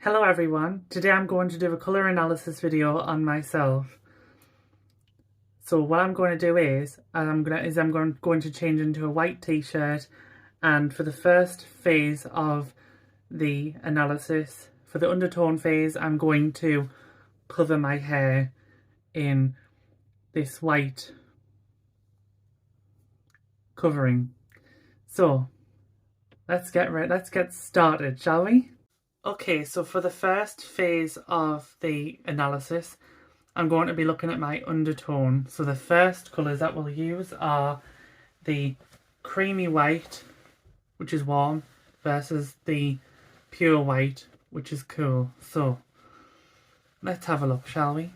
Hello everyone, today I'm going to do a colour analysis video on myself. So what I'm going to do is, I'm going to change into a white t-shirt, and for the first phase of the analysis, for the undertone phase, I'm going to cover my hair in this white covering. So let's get started, shall we? Okay, so for the first phase of the analysis, I'm going to be looking at my undertone. So the first colours that we'll use are the creamy white, which is warm, versus the pure white, which is cool. So let's have a look, shall we?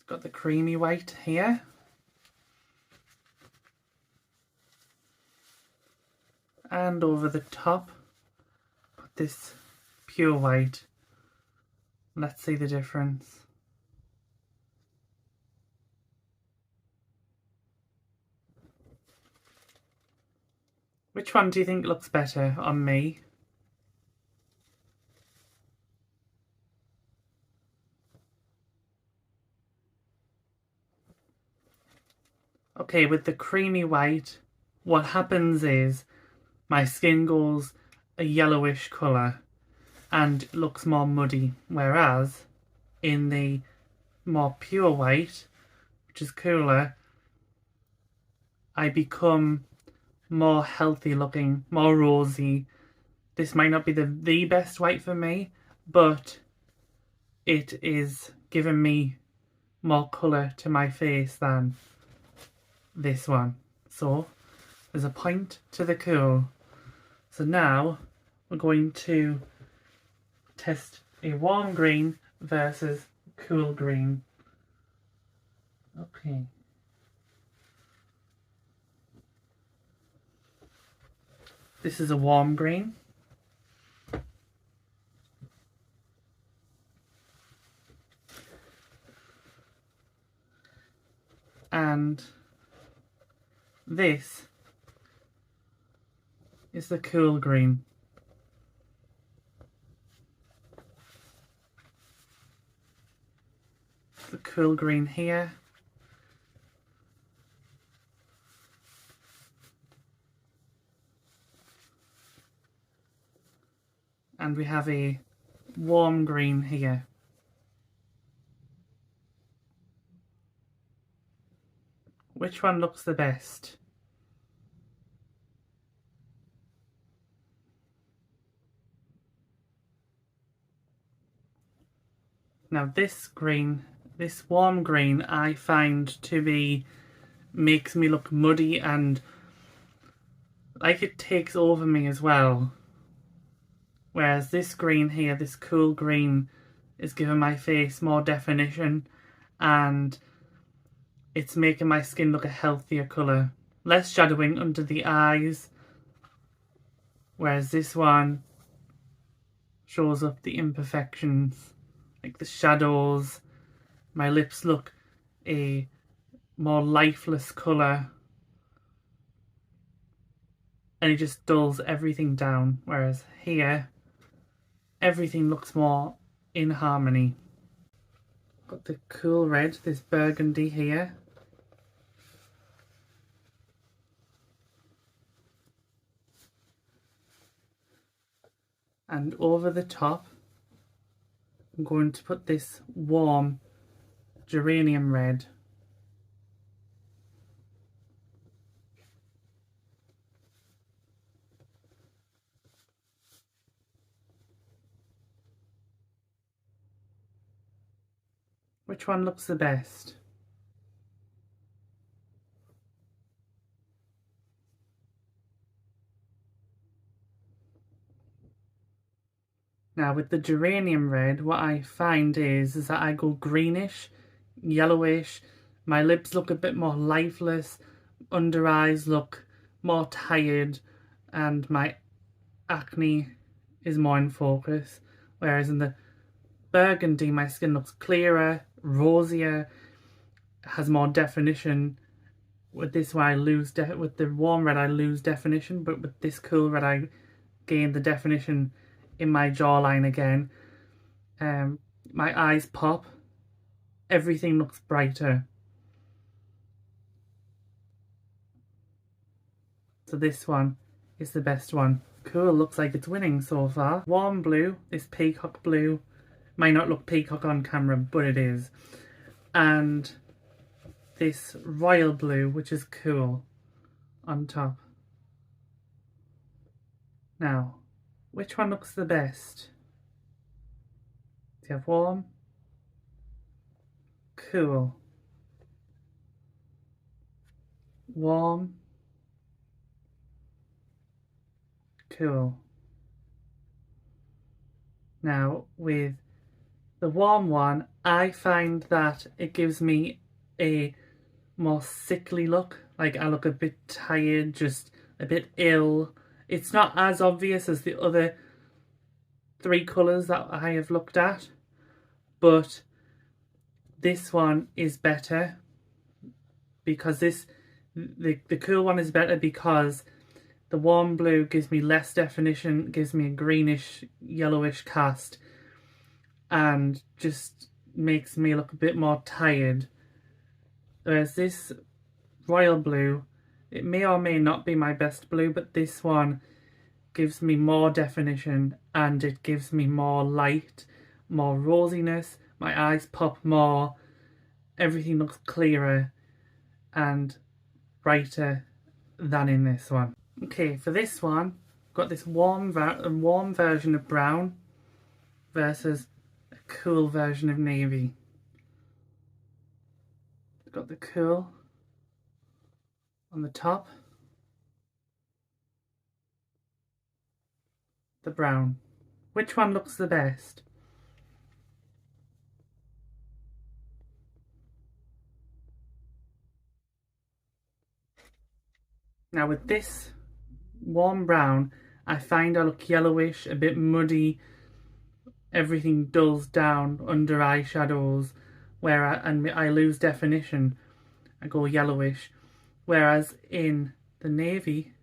Got the creamy white here. And over the top, put this pure white. Let's see the difference. Which one do you think looks better on me? Okay, with the creamy white, what happens is my skin goes a yellowish colour and looks more muddy, whereas in the more pure white, which is cooler, I become more healthy looking, more rosy. This might not be the best white for me, but it is giving me more colour to my face than this one. So there's a point to the cool. So now we're going to test a warm green versus cool green. Okay. This is a warm green. And this is the cool green. The cool green here. And we have a warm green here. Which one looks the best? Now this green, this warm green, I find to be, makes me look muddy and like it takes over me as well. Whereas this green here, this cool green, is giving my face more definition and it's making my skin look a healthier colour. Less shadowing under the eyes, whereas this one shows up the imperfections, like the shadows. My lips look a more lifeless colour and it just dulls everything down, whereas here everything looks more in harmony. Got the cool red, this burgundy here. And over the top, I'm going to put this warm geranium red. Which one looks the best? Now with the geranium red, what I find is that I go greenish, yellowish, my lips look a bit more lifeless, under eyes look more tired, and my acne is more in focus. Whereas in the burgundy, my skin looks clearer, rosier, has more definition, With this one I lose, with the warm red I lose definition, but with this cool red I gain the definition in my jawline again. My eyes pop. Everything looks brighter. So this one is the best one. Cool, looks like it's winning so far. Warm blue, this peacock blue. Might not look peacock on camera, but it is. And this royal blue, which is cool, on top. Now, which one looks the best? Do you have warm? Cool. Warm. Cool. Now, with the warm one, I find that it gives me a more sickly look. Like, I look a bit tired, just a bit ill. It's not as obvious as the other three colours that I have looked at, but this one is better because the cool one is better because the warm blue gives me less definition, gives me a greenish, yellowish cast, and just makes me look a bit more tired. Whereas this royal blue, it may or may not be my best blue, but this one gives me more definition and it gives me more light, more rosiness. My eyes pop more, everything looks clearer and brighter than in this one. Okay, for this one, I've got this warm version of brown versus a cool version of navy. I've got the cool on the top, the brown. Which one looks the best? Now with this warm brown, I find I look yellowish, a bit muddy, everything dulls down under eyeshadows, and I lose definition, I go yellowish. Whereas in the navy,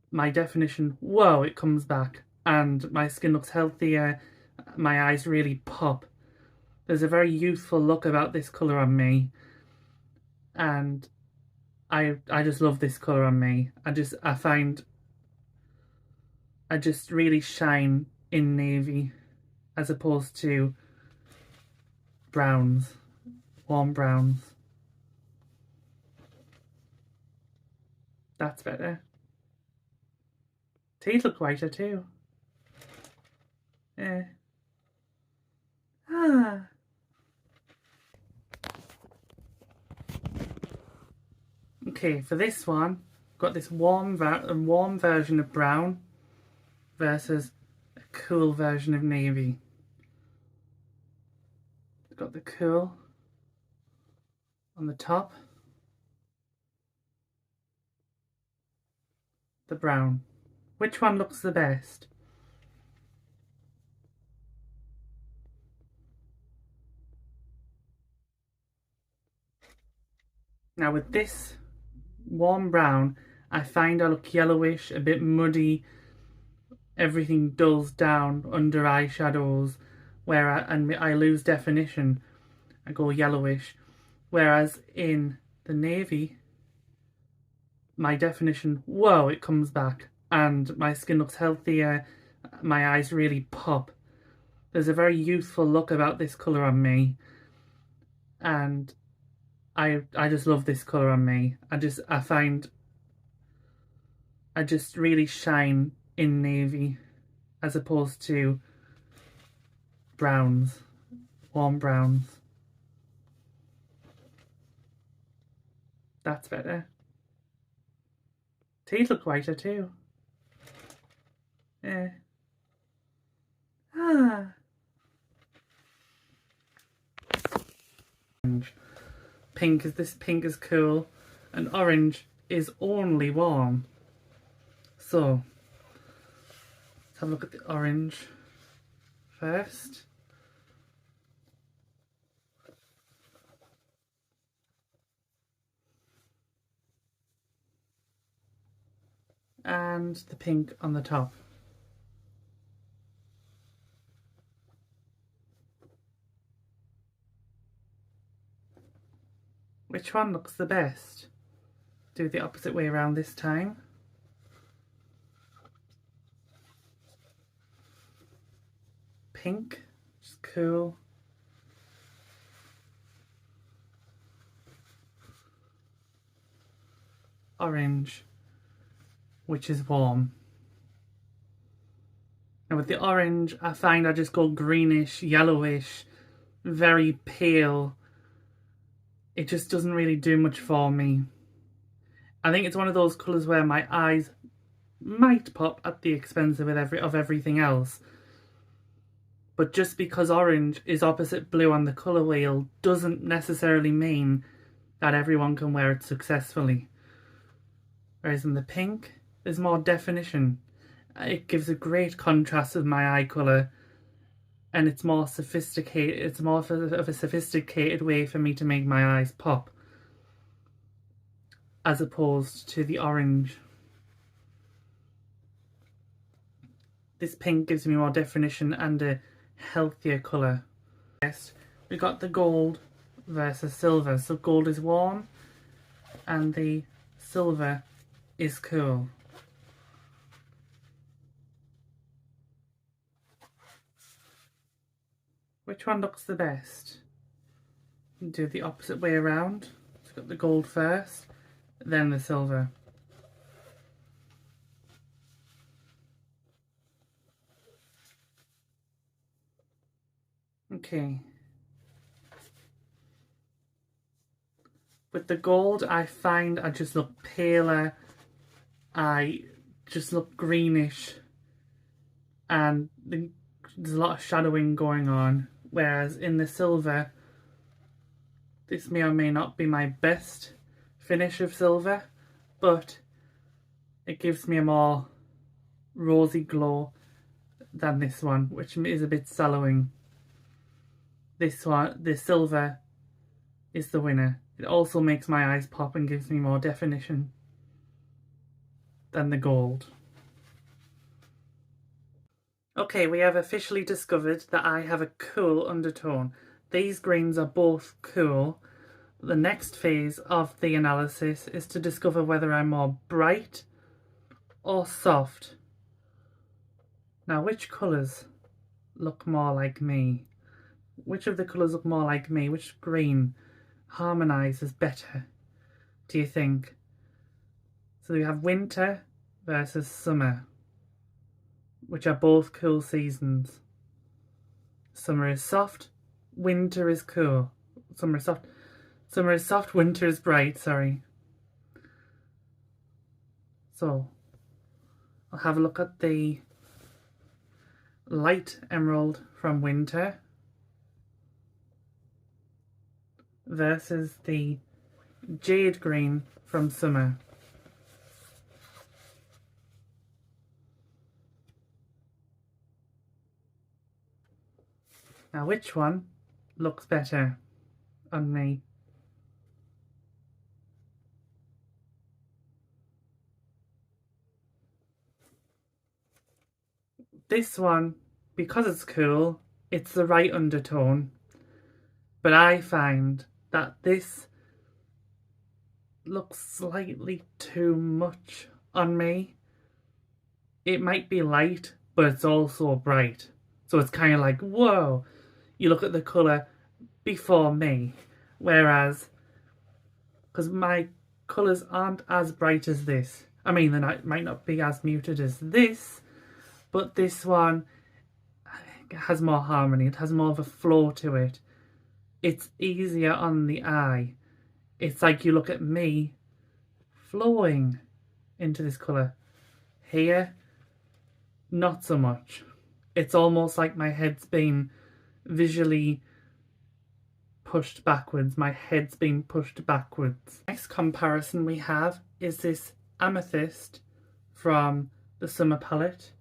my definition, whoa, it comes back, and my skin looks healthier, my eyes really pop. There's a very youthful look about this colour on me, and I just love this colour on me. I find I just really shine in navy as opposed to browns, warm browns. That's better. Teeth look whiter too. Yeah. Ah. Okay, for this one, I've got this warm version of brown versus a cool version of navy. I've got the cool on the top, the brown. Which one looks the best? Now with this warm brown, I find I look yellowish, a bit muddy, everything dulls down under eyeshadows, and I lose definition, I go yellowish. Whereas in the navy, my definition, whoa, it comes back, and my skin looks healthier, my eyes really pop. There's a very youthful look about this colour on me, and I just love this colour on me. I find I just really shine in navy as opposed to browns, warm browns. That's better. Teeth look whiter too. Yeah. Ah. Pink is cool, and orange is only warm. So let's have a look at the orange first. and the pink on the top. Which one looks the best? Do the opposite way around this time. Pink, which is cool. Orange, which is warm. And with the orange, I find I just go greenish, yellowish, very pale. It just doesn't really do much for me. I think it's one of those colours where my eyes might pop at the expense of everything else. But just because orange is opposite blue on the colour wheel doesn't necessarily mean that everyone can wear it successfully. Whereas in the pink, there's more definition. It gives a great contrast with my eye colour, and it's more sophisticated. It's more of a sophisticated way for me to make my eyes pop, as opposed to the orange. This pink gives me more definition and a healthier colour. Next, we got the gold versus silver. So gold is warm and the silver is cool. Which one looks the best? Do the opposite way around. So got the gold first, then the silver. Okay. With the gold, I find I just look paler. I just look greenish. And there's a lot of shadowing going on. Whereas in the silver, this may or may not be my best finish of silver, but it gives me a more rosy glow than this one, which is a bit sallowing. The silver is the winner. It also makes my eyes pop and gives me more definition than the gold. Okay, we have officially discovered that I have a cool undertone. These greens are both cool. The next phase of the analysis is to discover whether I'm more bright or soft. Now, which colours look more like me? Which of the colours look more like me? Which green harmonises better, do you think? So we have winter versus summer, which are both cool seasons. Summer is soft, winter is cool. Summer is soft, winter is bright, sorry. So, I'll have a look at the light emerald from winter versus the jade green from summer. Now, which one looks better on me? This one, because it's cool, it's the right undertone, but I find that this looks slightly too much on me. It might be light, but it's also bright. So it's kind of like, whoa, you look at the colour before me. Whereas, because my colours aren't as bright as this. I mean, they might not be as muted as this, but this one has more harmony. It has more of a flow to it. It's easier on the eye. It's like you look at me flowing into this colour. Here, not so much. It's almost like my head's been visually pushed backwards. My head's been pushed backwards. Next comparison we have is this amethyst from the summer palette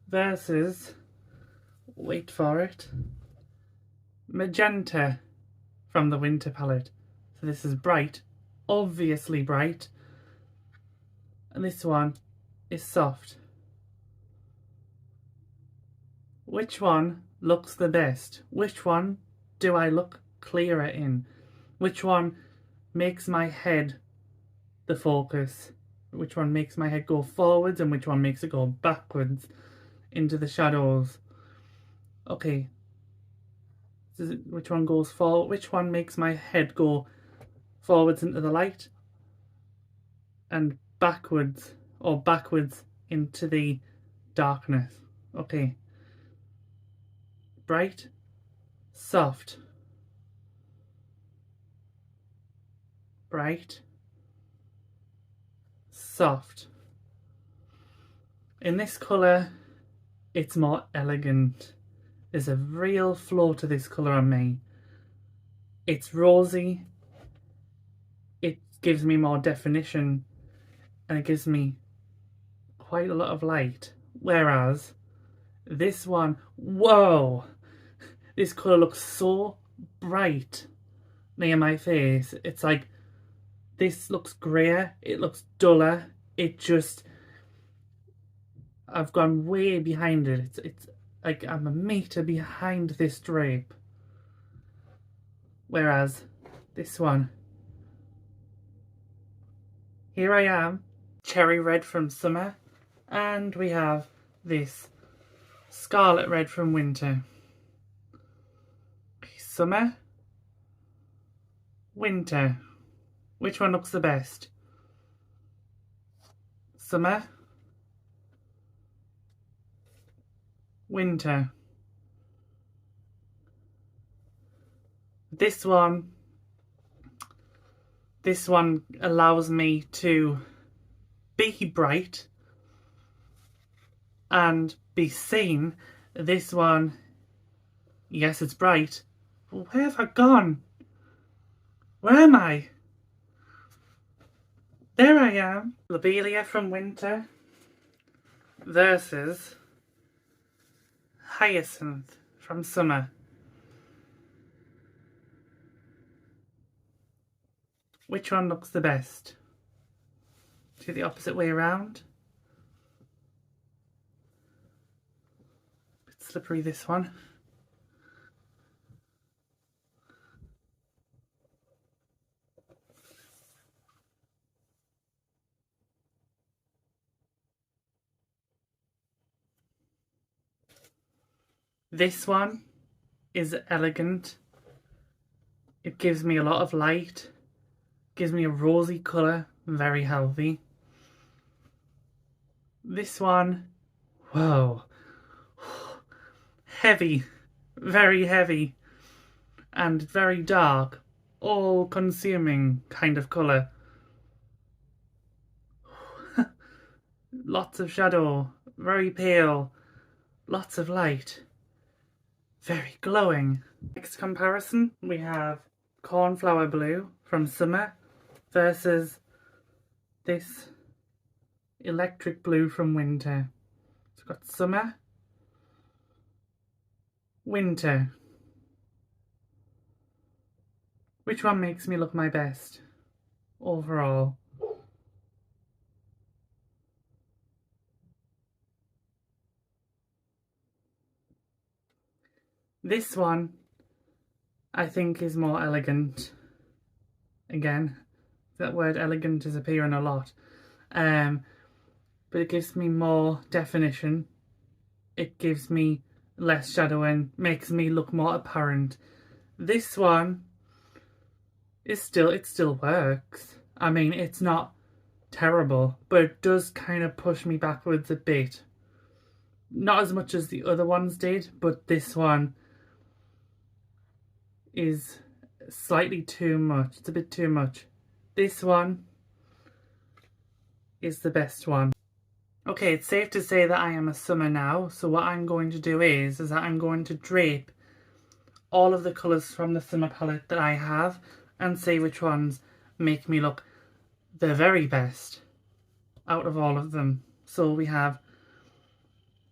versus, wait for it, magenta from the winter palette. So this is bright, obviously bright, and this one is soft? Which one looks the best? Which one do I look clearer in? Which one makes my head the focus? Which one makes my head go forwards and which one makes it go backwards into the shadows? Okay, which one goes forward? Which one makes my head go forwards into the light and backwards, or backwards into the darkness? Okay. Bright, soft, bright, soft. In this colour, it's more elegant. There's a real flow to this colour on me. It's rosy, it gives me more definition, and it gives me quite a lot of light. Whereas this one, whoa! This colour looks so bright near my face. It's like, this looks greyer, it looks duller, it just, I've gone way behind it. It's like I'm a metre behind this drape. Whereas this one, here I am, cherry red from summer, and we have this scarlet red from winter. Summer, winter. Which one looks the best? Summer, winter. This one allows me to be bright and be seen. This one, yes, it's bright. But where have I gone? Where am I? There I am. Lobelia from winter versus hyacinth from summer. Which one looks the best? Do the opposite way around. Bit slippery, this one. This one is elegant. It gives me a lot of light. Gives me a rosy colour, very healthy. This one, whoa, heavy, very heavy, and very dark, all-consuming kind of colour. Lots of shadow, very pale, lots of light, very glowing. Next comparison, we have cornflower blue from summer versus this electric blue from winter. So we've got summer, winter. Which one makes me look my best overall? This one, I think, is more elegant. Again, that word elegant is appearing a lot. But it gives me more definition. It gives me less shadowing, makes me look more apparent. This one is still, it still works. I mean, it's not terrible, but it does kind of push me backwards a bit. Not as much as the other ones did, but this one is slightly too much. It's a bit too much. This one is the best one. Okay, it's safe to say that I am a summer now, so what I'm going to do is that I'm going to drape all of the colours from the summer palette that I have and see which ones make me look the very best out of all of them. So we have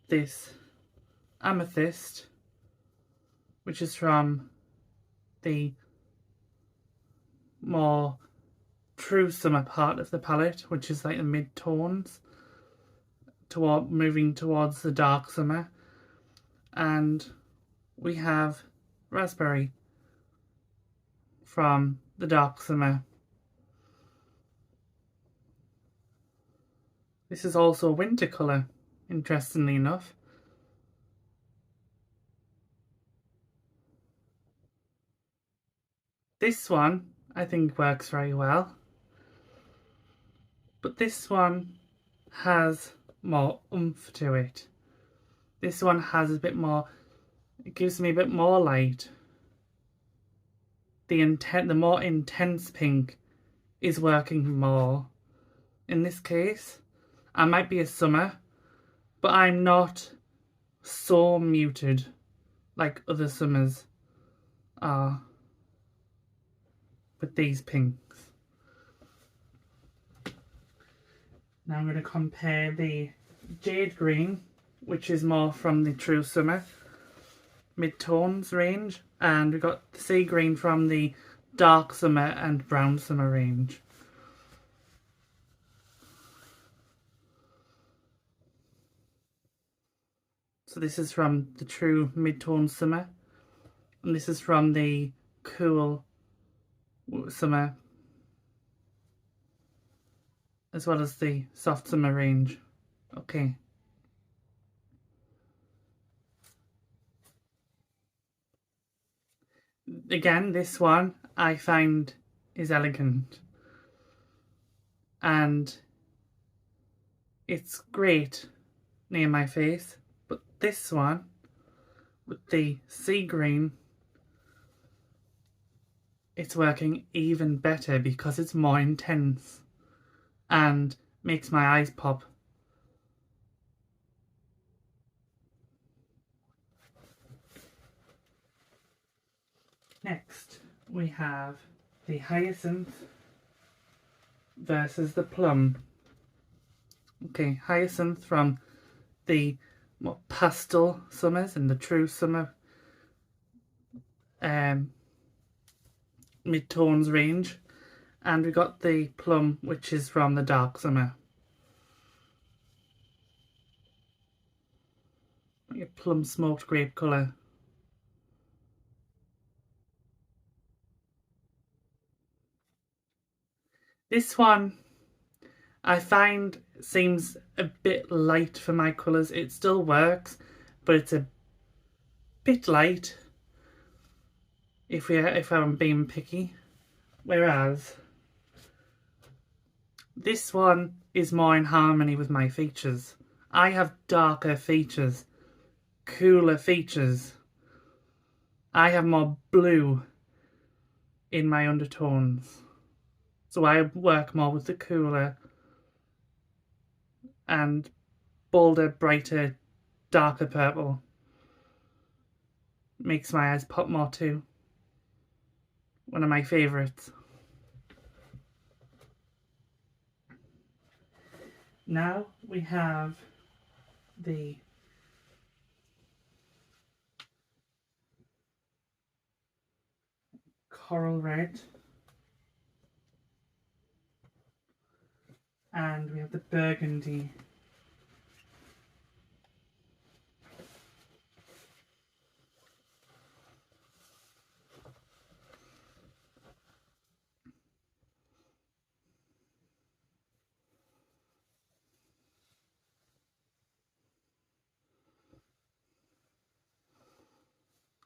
this amethyst, which is from the more true summer part of the palette, which is like the mid-tones. moving towards the dark summer, and we have raspberry from the dark summer. This is also a winter colour, interestingly enough. This one I think works very well, but this one has more oomph to it. This one has a bit more, it gives me a bit more light. The more intense pink is working more. In this case, I might be a summer, but I'm not so muted like other summers are with these pinks. Now I'm going to compare the jade green, which is more from the true summer mid-tones range, and we've got the sea green from the dark summer and brown summer range. So this is from the true mid-tone summer, and this is from the cool summer, as well as the soft summer range. Okay. Again, this one I find is elegant, and it's great near my face, but this one with the sea green, it's working even better because it's more intense and makes my eyes pop. Next, we have the hyacinth versus the plum. Okay, hyacinth from the more pastel summers and the true summer mid-tones range, and we got the plum, which is from the dark summer. Like a plum smoked grape colour. This one I find seems a bit light for my colours. It still works, but it's a bit light if I'm being picky. Whereas this one is more in harmony with my features. I have darker features, cooler features. I have more blue in my undertones. So I work more with the cooler and bolder, brighter, darker purple. Makes my eyes pop more too. One of my favourites. Now we have the coral red, and we have the burgundy.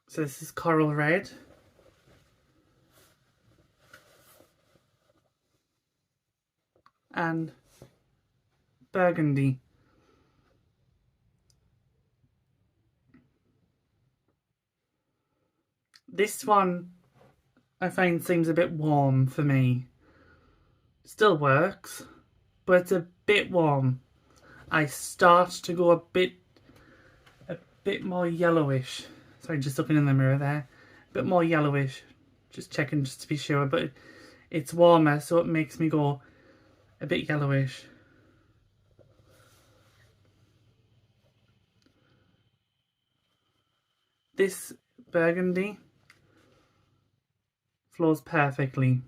So this is coral red. And burgundy. This one I find seems a bit warm for me. Still works, but it's a bit warm. I start to go a bit more yellowish. Sorry, just looking in the mirror there. A bit more yellowish. Just checking just to be sure, but it's warmer, so it makes me go a bit yellowish. This burgundy flows perfectly.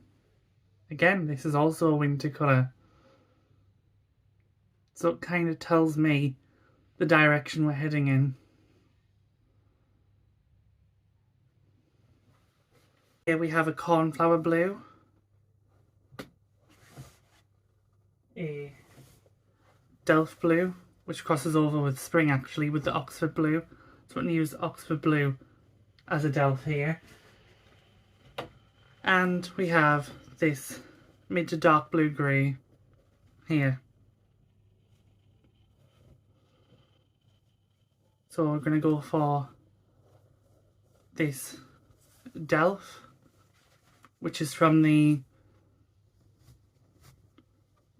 Again, this is also a winter colour. so it kind of tells me the direction we're heading in. Here we have a cornflower blue, a Delft blue, which crosses over with spring actually with the Oxford blue. So I'm going to use Oxford blue as a Delft here. And we have this mid to dark blue grey here. So we're going to go for this Delft, which is from the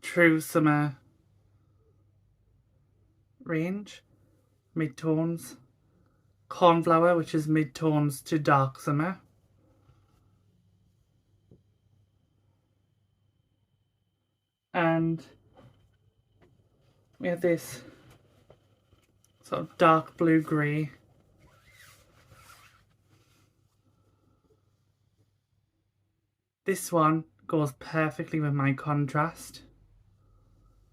True Summer range, mid-tones. Cornflower, which is mid-tones to dark summer. And we have this sort of dark blue-grey. This one goes perfectly with my contrast.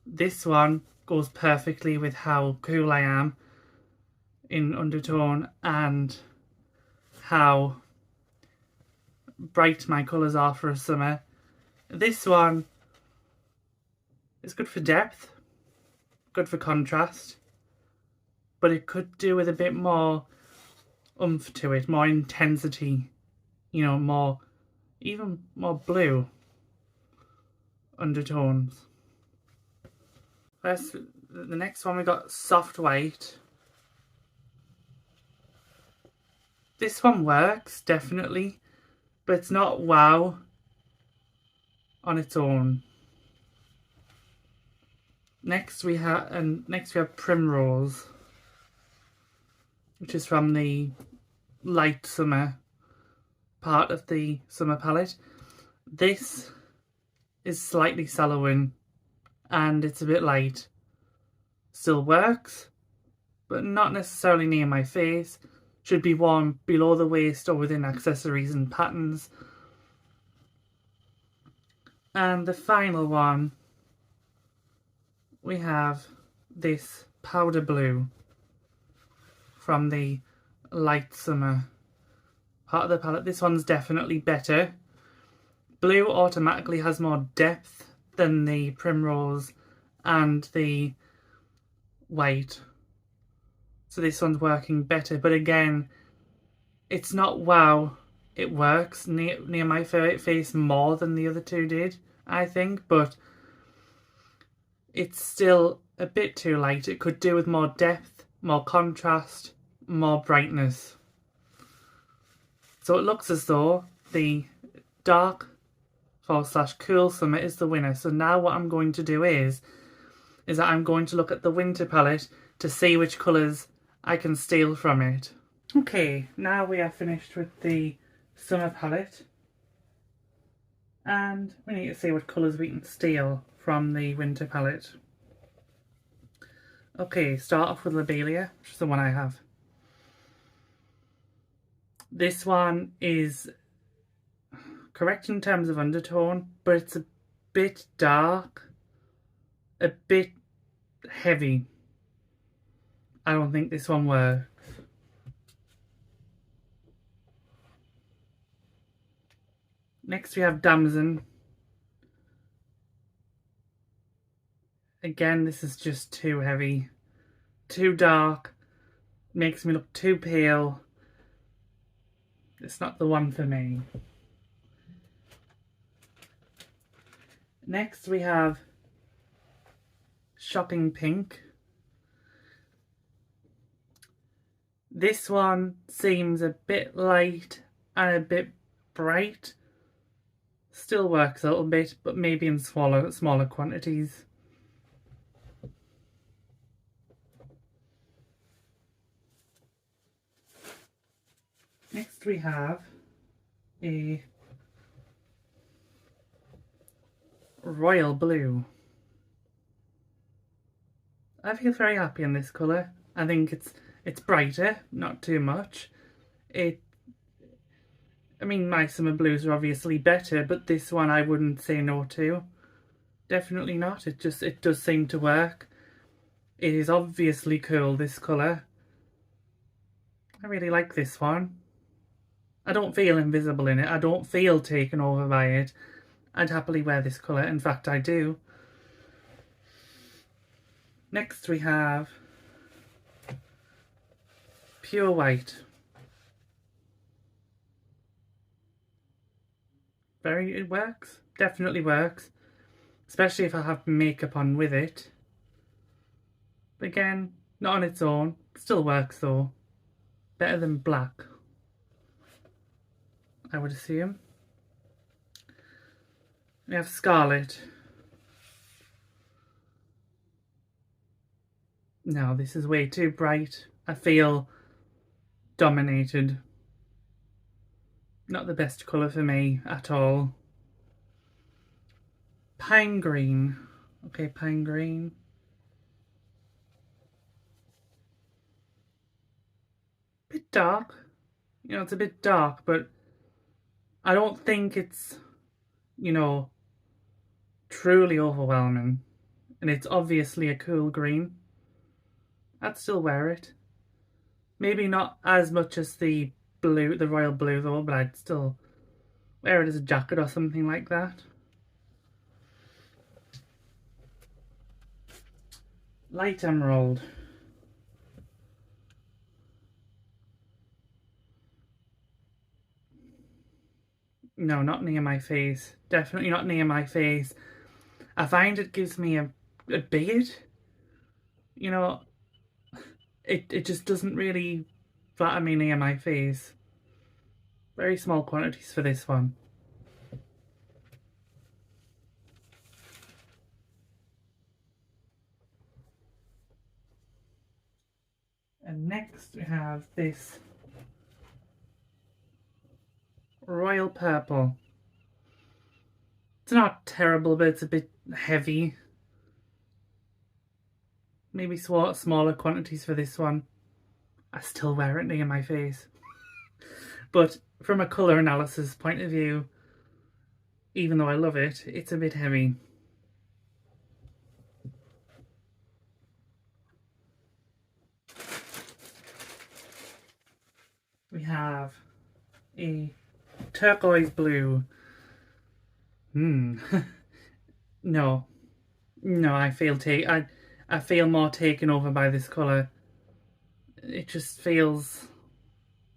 This one goes perfectly with how cool I am in undertone and how bright my colours are for a summer. This one is good for depth, good for contrast, but it could do with a bit more oomph to it, more intensity, you know, more, even more blue undertones. First, the next one we got soft white. This one works, definitely, but it's not wow on its own. Next we have Primrose, which is from the light summer part of the summer palette. This is slightly sallow and it's a bit light. Still works, but not necessarily near my face. Should be worn below the waist or within accessories and patterns. And the final one, we have this powder blue from the light summer part of the palette. This one's definitely better. Blue automatically has more depth than the Primrose and the white. So this one's working better, but again, it's not wow. It works near my face more than the other two did, I think, but it's still a bit too light. It could do with more depth, more contrast, more brightness. So it looks as though the dark / cool summer is the winner. So now what I'm going to do is that I'm going to look at the winter palette to see which colours I can steal from it. Okay, now we are finished with the summer palette. And we need to see what colours we can steal from the winter palette. Okay, start off with Lobelia, which is the one I have. This one is correct in terms of undertone, but it's a bit dark, a bit heavy. I don't think this one works. Next we have Damson. Again, this is just too heavy, too dark, makes me look too pale. It's not the one for me. Next we have Shocking Pink. This one seems a bit light and a bit bright. Still works a little bit, but maybe in smaller quantities. Next we have a Royal Blue. I feel very happy in this colour. I think it's brighter, not too much. I mean, my summer blues are obviously better, but this one I wouldn't say no to. Definitely not. It does seem to work. It is obviously cool, this colour. I really like this one. I don't feel invisible in it. I don't feel taken over by it. I'd happily wear this colour. In fact, I do. Next we have pure white. It works. Definitely works. Especially if I have makeup on with it. But again, not on its own. Still works though. Better than black, I would assume. We have scarlet. No, this is way too bright. I feel dominated. Not the best colour for me at all. Pine green. Okay, pine green. Bit dark. You know, it's a bit dark, but I don't think it's, you know, truly overwhelming. And it's obviously a cool green. I'd still wear it. Maybe not as much as the blue, the royal blue though, but I'd still wear it as a jacket or something like that. Light emerald. No, not near my face. Definitely not near my face. I find it gives me a beard. You know, it just doesn't really flatter me near my face. Very small quantities for this one. And next we have this royal purple. It's not terrible, but it's a bit heavy. Maybe smaller quantities for this one. I still wear it near my face. But from a colour analysis point of view, even though I love it, it's a bit heavy. We have a turquoise blue. No. No, I feel more taken over by this colour. It just feels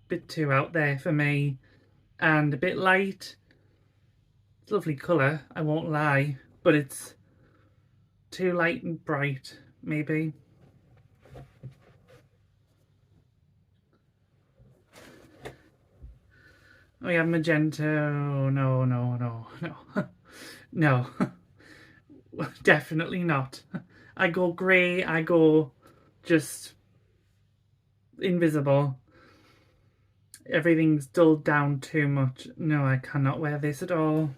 a bit too out there for me. And a bit light. It's a lovely colour, I won't lie. But it's too light and bright, maybe. We have magenta. Oh, no, no, no, no. No. Definitely not. I go grey, I go just invisible. Everything's dulled down too much. No, I cannot wear this at all.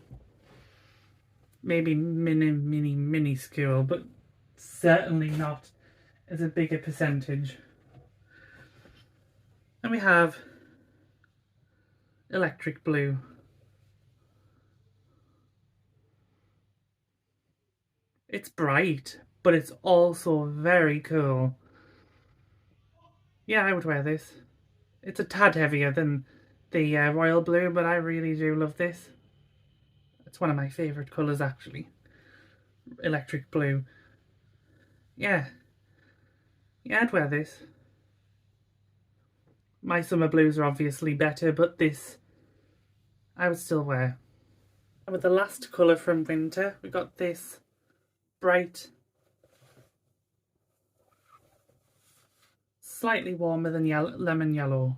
Maybe minuscule, but certainly not as a bigger percentage. And we have electric blue. It's bright, but it's also very cool. Yeah, I would wear this. It's a tad heavier than the royal blue, but I really do love this. It's one of my favourite colours, actually. Electric blue. Yeah. Yeah, I'd wear this. My summer blues are obviously better, but this I would still wear. And with the last colour from winter, we got this bright, slightly warmer than lemon yellow.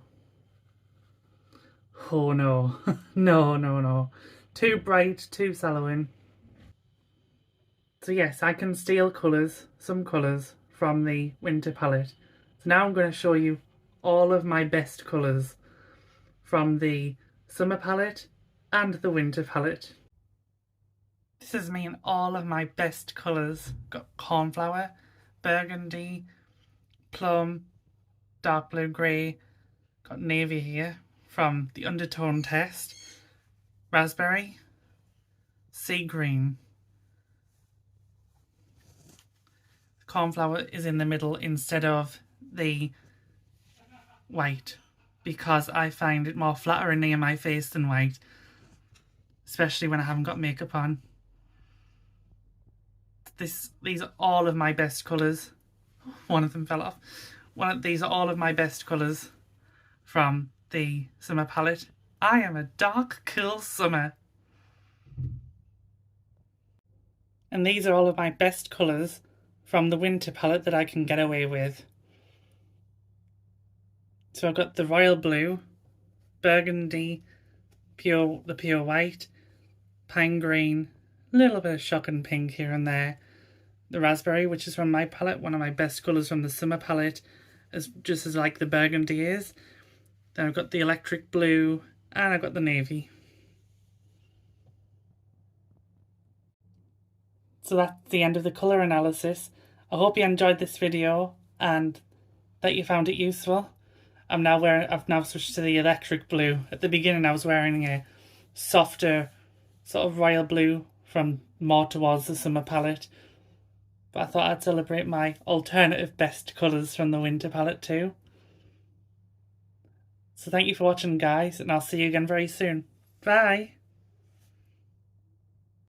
Oh no, no, no, no. Too bright, too sallow. So yes, I can steal colours, some colours, from the winter palette. So now I'm going to show you all of my best colours from the summer palette and the winter palette. This is me in all of my best colours. Got cornflower, burgundy, plum, dark blue grey, got navy here from the undertone test, raspberry, sea green, cornflower is in the middle instead of the white, because I find it more flattering near my face than white, especially when I haven't got makeup on. These are all of my best colours. One of them fell off. These are all of my best colours from the summer palette. I am a dark, cool summer. And these are all of my best colours from the winter palette that I can get away with. So I've got the royal blue, burgundy, the pure white, pine green, a little bit of shocking pink here and there, the raspberry, which is from my palette, one of my best colours from the summer palette, just as like the burgundy is. Then I've got the electric blue, and I've got the navy. So that's the end of the colour analysis. I hope you enjoyed this video and that you found it useful. I've now switched to the electric blue. At the beginning I was wearing a softer sort of royal blue from more towards the summer palette. But I thought I'd celebrate my alternative best colours from the winter palette too. So thank you for watching, guys, and I'll see you again very soon. Bye!